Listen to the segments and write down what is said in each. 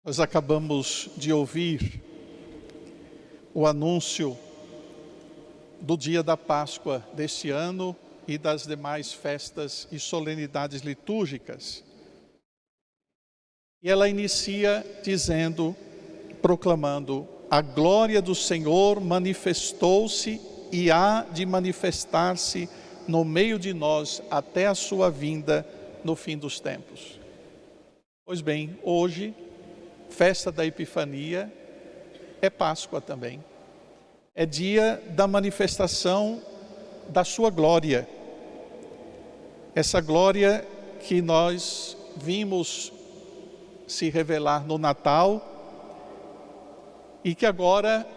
Nós acabamos de ouvir o anúncio do dia da Páscoa deste ano e das demais festas e solenidades litúrgicas. E ela inicia dizendo, proclamando: a glória do Senhor manifestou-se e há de manifestar-se no meio de nós até a sua vinda no fim dos tempos. Pois bem, hoje, festa da Epifania, é Páscoa também. É dia da manifestação da sua glória. Essa glória que nós vimos se revelar no Natal e que agora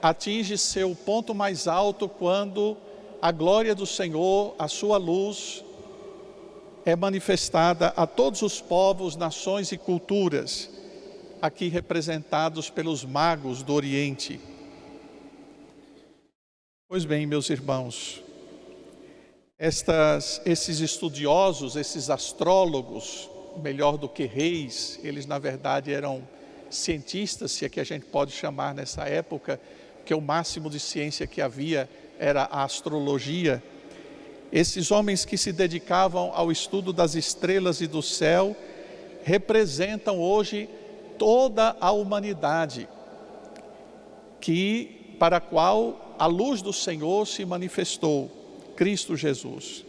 atinge seu ponto mais alto quando a glória do Senhor, a sua luz, é manifestada a todos os povos, nações e culturas, aqui representados pelos magos do Oriente. Pois bem, meus irmãos, esses estudiosos, esses astrólogos, melhor do que reis, eles na verdade eram cientistas, se é que a gente pode chamar nessa época, que o máximo de ciência que havia era a astrologia. Esses homens que se dedicavam ao estudo das estrelas e do céu, representam hoje toda a humanidade, para a qual a luz do Senhor se manifestou, Cristo Jesus.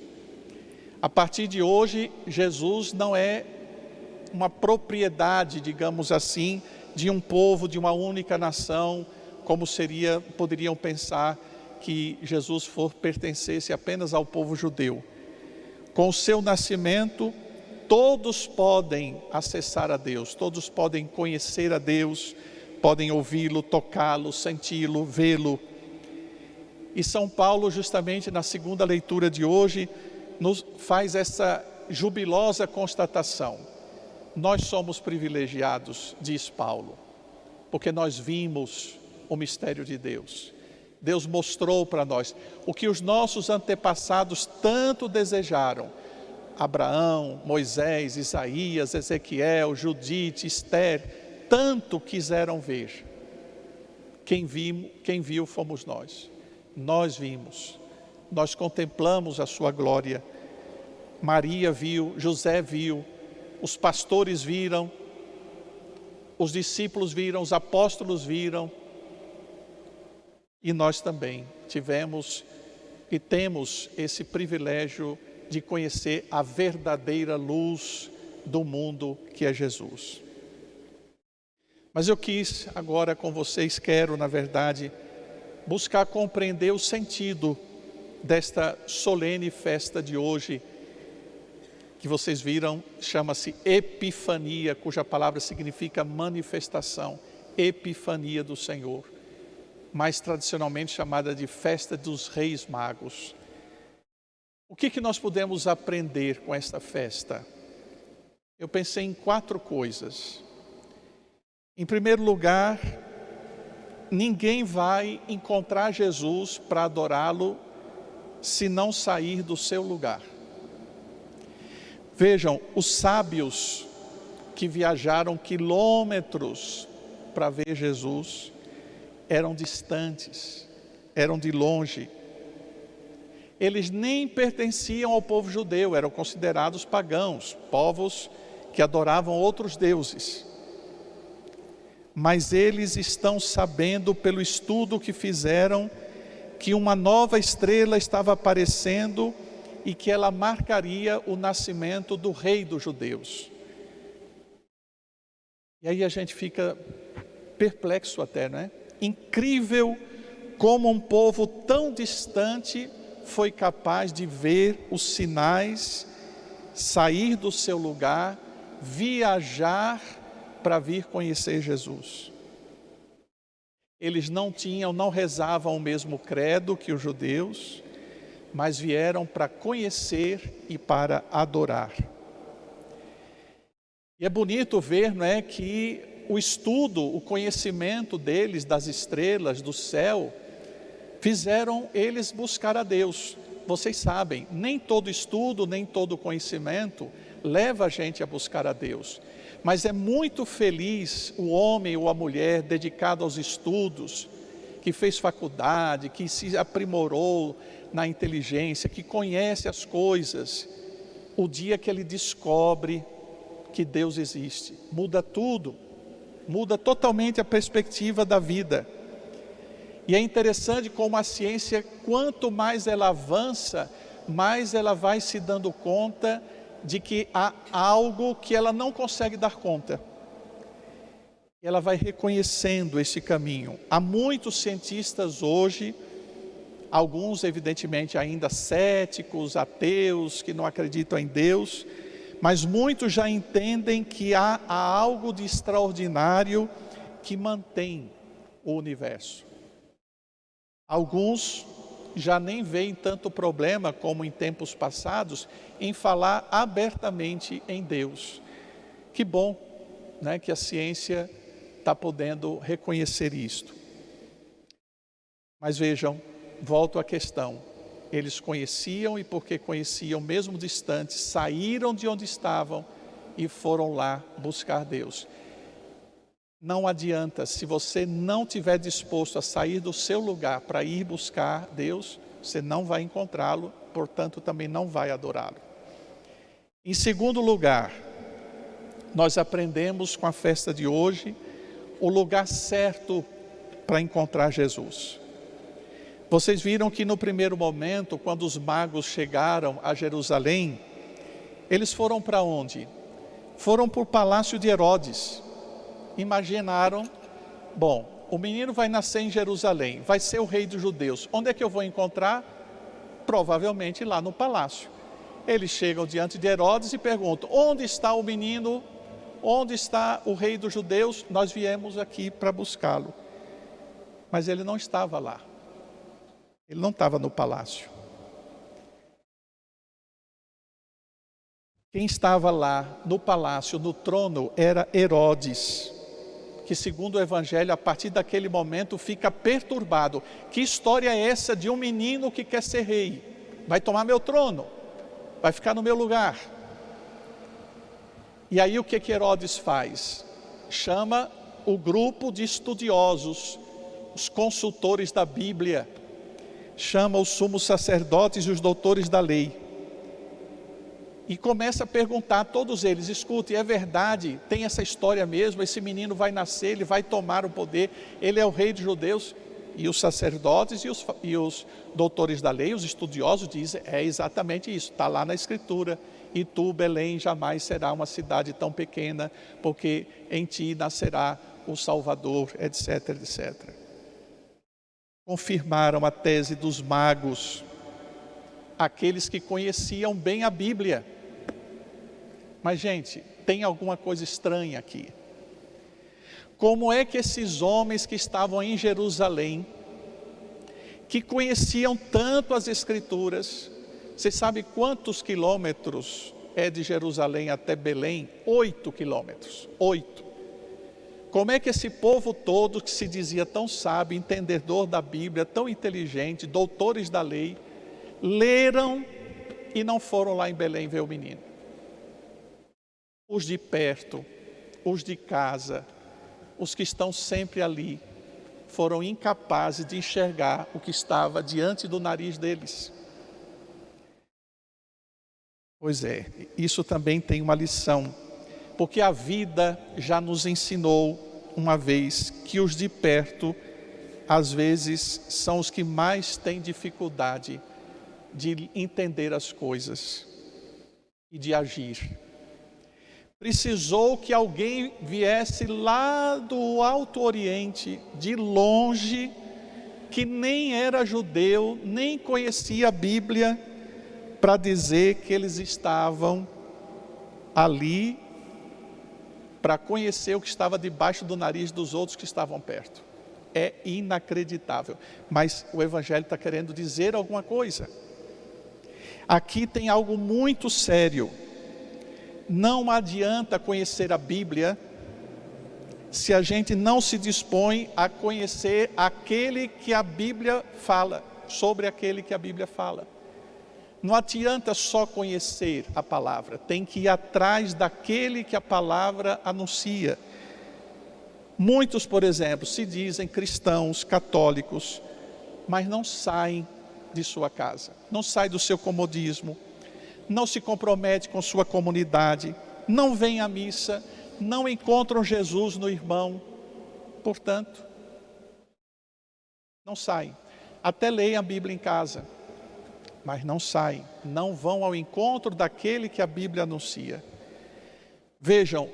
A partir de hoje, Jesus não é uma propriedade, digamos assim, de um povo, de uma única nação, como poderiam pensar que Jesus pertencesse apenas ao povo judeu. Com o seu nascimento, todos podem acessar a Deus, todos podem conhecer a Deus, podem ouvi-lo, tocá-lo, senti-lo, vê-lo. E São Paulo, justamente na segunda leitura de hoje, nos faz essa jubilosa constatação. Nós somos privilegiados, diz Paulo, porque nós vimos o mistério de Deus. Deus mostrou para nós o que os nossos antepassados tanto desejaram. Abraão, Moisés, Isaías, Ezequiel, Judite, Esther, tanto quiseram ver. Quem viu fomos nós. Nós vimos, nós contemplamos a sua glória. Maria viu, José viu, os pastores viram, os discípulos viram, os apóstolos viram. E nós também tivemos e temos esse privilégio de conhecer a verdadeira luz do mundo, que é Jesus. Mas eu quis agora com vocês, quero na verdade, buscar compreender o sentido desta solene festa de hoje, que vocês viram, chama-se Epifania, cuja palavra significa manifestação, Epifania do Senhor, mais tradicionalmente chamada de Festa dos Reis Magos. O que nós podemos aprender com esta festa? Eu pensei em 4 coisas. Em primeiro lugar, ninguém vai encontrar Jesus para adorá-lo se não sair do seu lugar. Vejam, os sábios que viajaram quilômetros para ver Jesus eram distantes, eram de longe. Eles nem pertenciam ao povo judeu, eram considerados pagãos, povos que adoravam outros deuses. Mas eles estão sabendo, pelo estudo que fizeram, que uma nova estrela estava aparecendo e que ela marcaria o nascimento do rei dos judeus. E aí a gente fica perplexo até, não é? Incrível como um povo tão distante foi capaz de ver os sinais, sair do seu lugar, viajar para vir conhecer Jesus. Eles não rezavam o mesmo credo que os judeus, mas vieram para conhecer e para adorar. E é bonito ver, não é, que o estudo, o conhecimento deles das estrelas, do céu, fizeram eles buscar a Deus. Vocês sabem, nem todo estudo, nem todo conhecimento leva a gente a buscar a Deus. Mas é muito feliz o homem ou a mulher dedicado aos estudos, que fez faculdade, que se aprimorou na inteligência, que conhece as coisas, o dia que ele descobre que Deus existe. Muda tudo, muda totalmente a perspectiva da vida. E é interessante como a ciência, quanto mais ela avança, mais ela vai se dando conta de que há algo que ela não consegue dar conta. Ela vai reconhecendo esse caminho. Há muitos cientistas hoje, alguns evidentemente ainda céticos, ateus, que não acreditam em Deus, mas muitos já entendem que há algo de extraordinário que mantém o universo. Alguns já nem veem tanto problema como em tempos passados em falar abertamente em Deus. Que bom, né, que a ciência está podendo reconhecer isto. Mas vejam, volto à questão. Eles conheciam e porque conheciam, mesmo distantes, saíram de onde estavam e foram lá buscar Deus. Não adianta, se você não estiver disposto a sair do seu lugar para ir buscar Deus, você não vai encontrá-lo, portanto também não vai adorá-lo. Em segundo lugar, nós aprendemos com a festa de hoje o lugar certo para encontrar Jesus. Vocês viram que no primeiro momento, quando os magos chegaram a Jerusalém, eles foram para onde? Foram para o palácio de Herodes. Imaginaram, bom, o menino vai nascer em Jerusalém, vai ser o rei dos judeus. Onde é que eu vou encontrar? Provavelmente lá no palácio. Eles chegam diante de Herodes e perguntam: onde está o menino? Onde está o rei dos judeus? Nós viemos aqui para buscá-lo. Mas ele não estava lá. Ele não estava no palácio. Quem estava lá no palácio, no trono, era Herodes, que segundo o Evangelho, a partir daquele momento fica perturbado. Que história é essa de um menino que quer ser rei? Vai tomar meu trono, vai ficar no meu lugar. E aí o que Herodes faz? Chama o grupo de estudiosos, os consultores da Bíblia, chama os sumos sacerdotes e os doutores da lei. E começa a perguntar a todos eles: escute, é verdade, tem essa história mesmo, esse menino vai nascer, ele vai tomar o poder, ele é o rei dos judeus? E os sacerdotes e os doutores da lei, os estudiosos dizem: é exatamente isso, está lá na Escritura. E tu, Belém, jamais será uma cidade tão pequena, porque em ti nascerá o Salvador, etc, etc. Confirmaram a tese dos magos, aqueles que conheciam bem a Bíblia. Mas, gente, tem alguma coisa estranha aqui. Como é que esses homens que estavam em Jerusalém, que conheciam tanto as Escrituras, você sabe quantos quilômetros é de Jerusalém até Belém? 8 quilômetros, 8. Como é que esse povo todo, que se dizia tão sábio, entendedor da Bíblia, tão inteligente, doutores da lei, leram e não foram lá em Belém ver o menino? Os de perto, os de casa, os que estão sempre ali, foram incapazes de enxergar o que estava diante do nariz deles. Pois é, isso também tem uma lição, porque a vida já nos ensinou uma vez que os de perto, às vezes, são os que mais têm dificuldade de entender as coisas e de agir. Precisou que alguém viesse lá do Alto Oriente, de longe, que nem era judeu, nem conhecia a Bíblia, para dizer que eles estavam ali para conhecer o que estava debaixo do nariz dos outros que estavam perto. É inacreditável, mas o Evangelho está querendo dizer alguma coisa. Aqui tem algo muito sério. Não adianta conhecer a Bíblia se a gente não se dispõe a conhecer aquele que a Bíblia fala, sobre aquele que a Bíblia fala. Não adianta só conhecer a palavra, tem que ir atrás daquele que a palavra anuncia. Muitos, por exemplo, se dizem cristãos, católicos, mas não saem de sua casa, não saem do seu comodismo, não se compromete com sua comunidade, não vêm à missa, não encontram Jesus no irmão, portanto, não saem. Até leem a Bíblia em casa, mas não saem, não vão ao encontro daquele que a Bíblia anuncia. Vejam,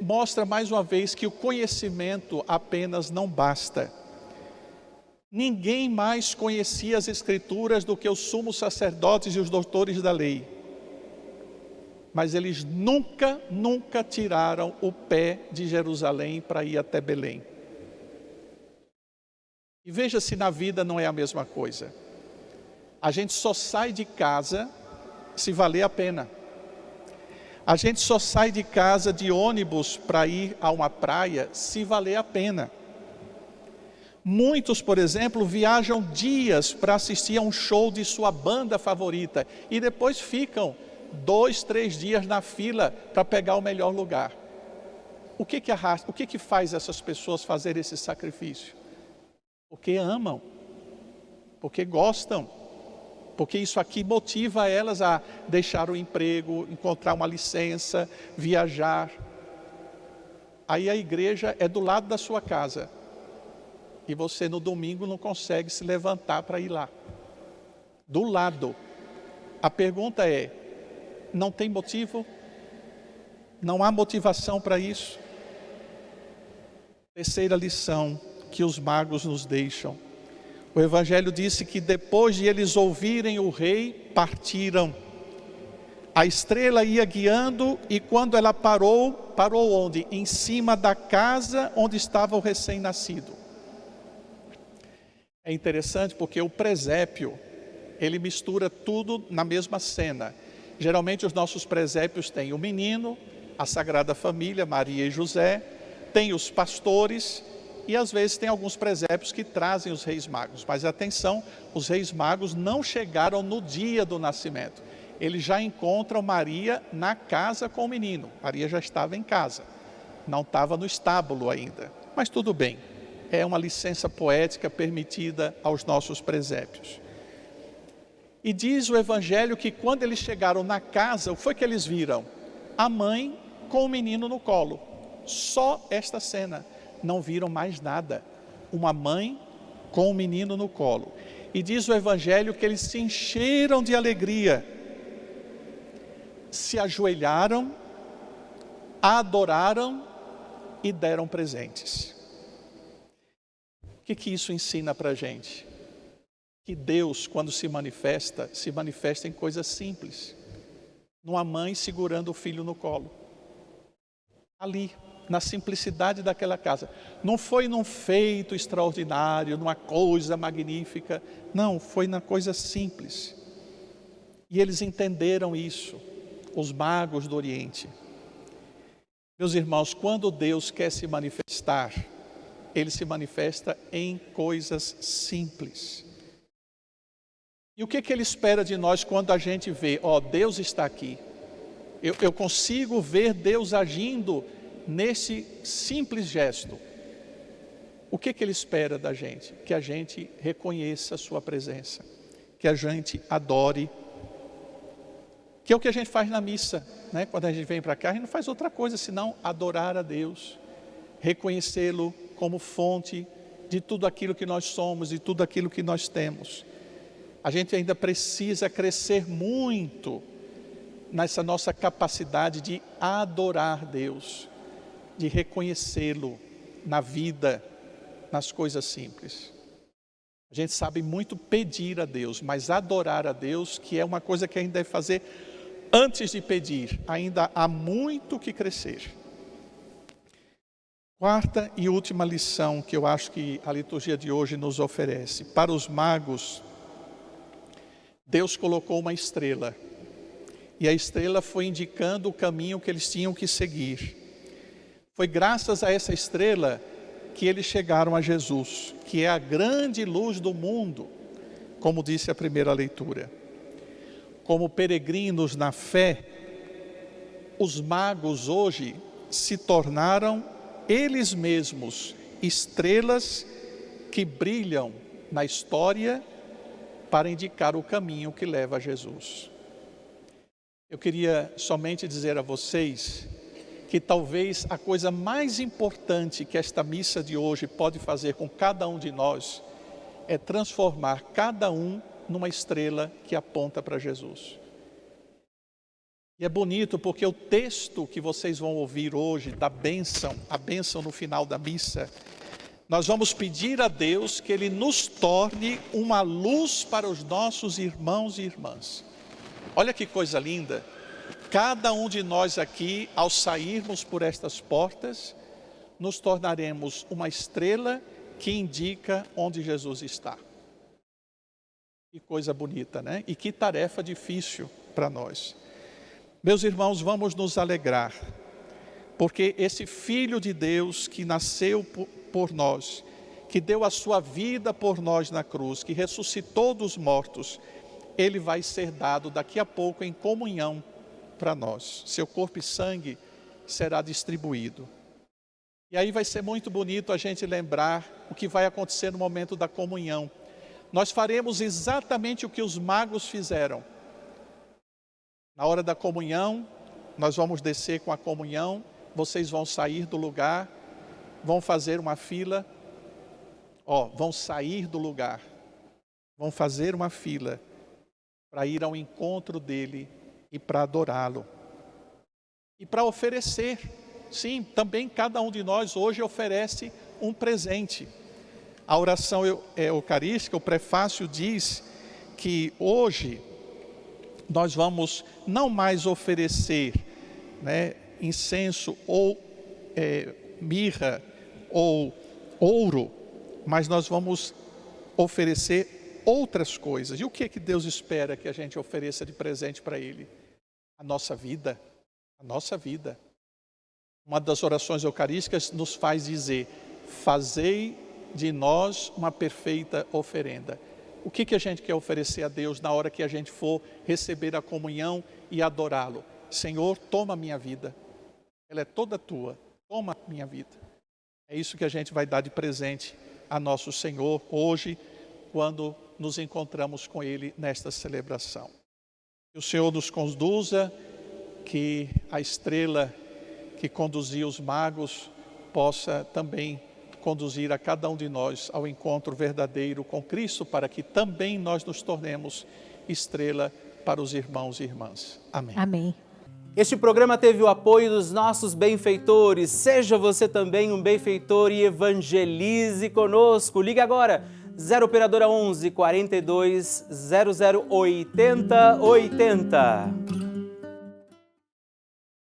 mostra mais uma vez que o conhecimento apenas não basta. Ninguém mais conhecia as Escrituras do que os sumos sacerdotes e os doutores da lei. Mas eles nunca tiraram o pé de Jerusalém para ir até Belém. E veja se na vida não é a mesma coisa. A gente só sai de casa se valer a pena. A gente só sai de casa de ônibus para ir a uma praia se valer a pena. Muitos, por exemplo, viajam dias para assistir a um show de sua banda favorita e depois ficam 2, 3 dias na fila para pegar o melhor lugar. O que faz essas pessoas fazer esse sacrifício? Porque amam, porque gostam, porque isso aqui motiva elas a deixar o emprego, encontrar uma licença, viajar. Aí a igreja é do lado da sua casa e você no domingo não consegue se levantar para ir lá. Do lado. A pergunta é, não tem motivo? Não há motivação para isso? Terceira lição que os magos nos deixam. O Evangelho disse que depois de eles ouvirem o rei, partiram. A estrela ia guiando e quando ela parou onde? Em cima da casa onde estava o recém-nascido. É interessante porque o presépio, ele mistura tudo na mesma cena. Geralmente os nossos presépios têm o menino, a Sagrada Família, Maria e José, tem os pastores e às vezes tem alguns presépios que trazem os reis magos. Mas atenção, os reis magos não chegaram no dia do nascimento. Eles já encontram Maria na casa com o menino. Maria já estava em casa, não estava no estábulo ainda. Mas tudo bem, é uma licença poética permitida aos nossos presépios. E diz o Evangelho que quando eles chegaram na casa, o que foi que eles viram? A mãe com o menino no colo. Só esta cena. Não viram mais nada. Uma mãe com o menino no colo. E diz o Evangelho que eles se encheram de alegria. Se ajoelharam, adoraram e deram presentes. O que isso ensina para a gente? Que Deus, quando se manifesta em coisas simples. Numa mãe segurando o filho no colo. Ali, na simplicidade daquela casa. Não foi num feito extraordinário, numa coisa magnífica. Não, foi na coisa simples. E eles entenderam isso, os magos do Oriente. Meus irmãos, quando Deus quer se manifestar, Ele se manifesta em coisas simples. E o que Ele espera de nós quando a gente vê, Deus está aqui. Eu consigo ver Deus agindo nesse simples gesto. O que Ele espera da gente? Que a gente reconheça a sua presença, que a gente adore, que é o que a gente faz na missa, né? Quando a gente vem para cá, a gente não faz outra coisa senão adorar a Deus, reconhecê-lo como fonte de tudo aquilo que nós somos e tudo aquilo que nós temos. A gente ainda precisa crescer muito nessa nossa capacidade de adorar Deus, de reconhecê-lo na vida, nas coisas simples. A gente sabe muito pedir a Deus, mas adorar a Deus, que é uma coisa que a gente deve fazer antes de pedir, ainda há muito que crescer. Quarta e última lição que eu acho que a liturgia de hoje nos oferece. Para os magos, Deus colocou uma estrela. E a estrela foi indicando o caminho que eles tinham que seguir. Foi graças a essa estrela que eles chegaram a Jesus, que é a grande luz do mundo, como disse a primeira leitura. como peregrinos na fé, os magos hoje se tornaram eles mesmos estrelas que brilham na história para indicar o caminho que leva a Jesus. Eu queria somente dizer a vocês que talvez a coisa mais importante que esta missa de hoje pode fazer com cada um de nós é transformar cada um numa estrela que aponta para Jesus. E é bonito porque o texto que vocês vão ouvir hoje da bênção, a bênção no final da missa, nós vamos pedir a Deus que Ele nos torne uma luz para os nossos irmãos e irmãs. Olha que coisa linda, cada um de nós aqui, ao sairmos por estas portas, nos tornaremos uma estrela que indica onde Jesus está. Que coisa bonita, né? E que tarefa difícil para nós. Meus irmãos, vamos nos alegrar, porque esse Filho de Deus que nasceu por nós, que deu a sua vida por nós na cruz, que ressuscitou dos mortos, Ele vai ser dado daqui a pouco em comunhão para nós. Seu corpo e sangue será distribuído. E aí vai ser muito bonito a gente lembrar o que vai acontecer no momento da comunhão. Nós faremos exatamente o que os magos fizeram. Na hora da comunhão, nós vamos descer com a comunhão, vocês vão sair do lugar, vão fazer uma fila, vão sair do lugar, vão fazer uma fila para ir ao encontro dele e para adorá-lo. E para oferecer, sim, também cada um de nós hoje oferece um presente. A oração eucarística, o prefácio diz que hoje nós vamos não mais oferecer, né, incenso ou mirra ou ouro, mas nós vamos oferecer outras coisas. E o que é que Deus espera que a gente ofereça de presente para Ele? A nossa vida, a nossa vida. Uma das orações eucarísticas nos faz dizer: fazei de nós uma perfeita oferenda. O que a gente quer oferecer a Deus na hora que a gente for receber a comunhão e adorá-lo? Senhor, toma minha vida, ela é toda tua, toma minha vida. É isso que a gente vai dar de presente a nosso Senhor hoje, quando nos encontramos com Ele nesta celebração. Que o Senhor nos conduza, que a estrela que conduzia os magos possa também conduzir a cada um de nós ao encontro verdadeiro com Cristo, para que também nós nos tornemos estrela para os irmãos e irmãs. Amém. Amém. Este programa teve o apoio dos nossos benfeitores. Seja você também um benfeitor e evangelize conosco. Ligue agora, 0 operadora 11 42 00 80 80.